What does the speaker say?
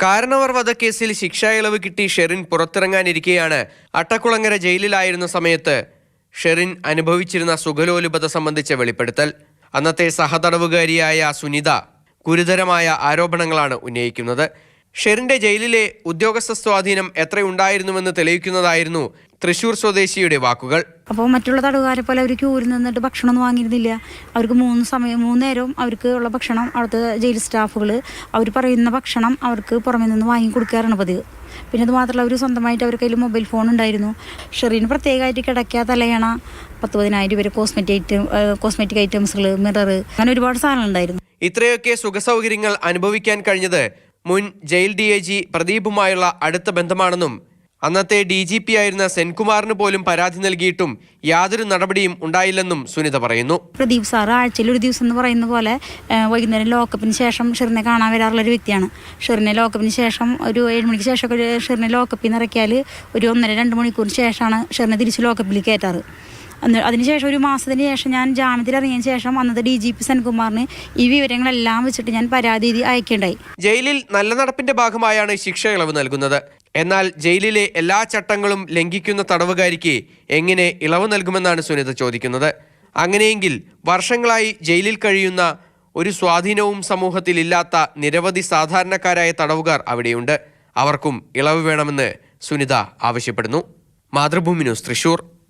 കാരണവർ വധക്കേസിൽ ശിക്ഷാ ഇളവ് കിട്ടി ഷെറിൻ പുറത്തിറങ്ങാനിരിക്കെയാണ് അട്ടക്കുളങ്ങര ജയിലിലായിരുന്ന സമയത്ത് ഷെറിൻ അനുഭവിച്ചിരുന്ന സുഖലോലുപത സംബന്ധിച്ച വെളിപ്പെടുത്തൽ. അന്നത്തെ സഹതടവുകാരിയായ സുനിത ഗുരുതരമായ ആരോപണങ്ങളാണ് ഉന്നയിക്കുന്നത്. ഷെറിന്റെ ജയിലിലെ ഉദ്യോഗസ്ഥ സ്വാധീനം എത്രയുണ്ടായിരുന്നുവെന്ന് തെളിയിക്കുന്നതായിരുന്നു തൃശൂർ സ്വദേശിയുടെ വാക്കുകൾ. അപ്പോൾ മറ്റുള്ള തടവുകാരെ പോലെ അവർ ക്യൂരിൽ നിന്നിട്ട് ഭക്ഷണമൊന്നും വാങ്ങിയിരുന്നില്ല. അവർക്ക് 3 നേരവും അവർക്ക് ഉള്ള ഭക്ഷണം അവിടുത്തെ ജയിൽ സ്റ്റാഫുകൾ അവർ പറയുന്ന ഭക്ഷണം അവർക്ക് പുറമെ നിന്ന് വാങ്ങി കൊടുക്കാറാണ് പതിവ്. പിന്നെ അത് മാത്രമല്ല, അവർ സ്വന്തമായിട്ട് അവരുടെ കയ്യിൽ മൊബൈൽ ഫോൺ ഉണ്ടായിരുന്നു. ഷെറിന് പ്രത്യേകമായിട്ട് കിടക്കുക, തലയണ, 10,000 രൂപ കോസ്മെറ്റിക് ഐറ്റംസുകൾ, മിറർ, അങ്ങനെ ഒരുപാട് സാധനങ്ങളുണ്ടായിരുന്നു. ഇത്രയൊക്കെ സുഖസൗകര്യങ്ങൾ അനുഭവിക്കാൻ കഴിഞ്ഞത് മുൻ ജയിൽ DIG പ്രദീപുമായുള്ള അടുത്ത ബന്ധമാണെന്നും അന്നത്തെ DGP ആയിരുന്ന സെൻകുമാറിന് പോലും പരാതി നൽകിയിട്ടും യാതൊരു നടപടിയും ഉണ്ടായില്ലെന്നും സുനിത പറയുന്നു. പ്രദീപ് സാർ ആഴ്ചയിൽ ഒരു ദിവസം എന്ന് പറയുന്ന പോലെ വൈകുന്നേരം ലോക്കപ്പിന് ശേഷം ഷെറിനെ കാണാൻ വരാറുള്ളൊരു വ്യക്തിയാണ്. ഷെറിനെ ലോക്കപ്പിന് ശേഷം ഒരു 7 മണിക്ക് ശേഷമൊക്കെ ഷെറിനെ ലോക്കപ്പിൽ നിന്ന് ഇറക്കിയാൽ ഒരു 1.5-2 മണിക്കൂറിന് ശേഷമാണ് ഷെറിനെ തിരിച്ച് ലോക്കപ്പിൽ കയറ്റാറ്. അതിനുശേഷം ഒരു മാസത്തിന് ശേഷം ഞാൻ ജാമ്യത്തിൽ ഇറങ്ങിയതിന് ശേഷം അന്നത്തെ DGP സെൻകുമാറിന് ഈ വിവരങ്ങളെല്ലാം വെച്ചിട്ട് ഞാൻ പരാതി അയക്കേണ്ടായി. ജയിലിൽ നല്ല നടപ്പിന്റെ ഭാഗമായാണ് ശിക്ഷ ഇളവ് നൽകുന്നത്. എന്നാൽ ജയിലിലെ എല്ലാ ചട്ടങ്ങളും ലംഘിക്കുന്ന തടവുകാരിക്ക് എങ്ങനെ ഇളവ് നൽകുമെന്നാണ് സുനിത ചോദിക്കുന്നത്. അങ്ങനെയെങ്കിൽ വർഷങ്ങളായി ജയിലിൽ കഴിയുന്ന ഒരു സ്വാധീനവും സമൂഹത്തിൽ ഇല്ലാത്ത നിരവധി സാധാരണക്കാരായ തടവുകാർ അവിടെയുണ്ട്. അവർക്കും ഇളവ് വേണമെന്ന് സുനിത ആവശ്യപ്പെടുന്നു. മാതൃഭൂമി ന്യൂസ്, തൃശൂർ.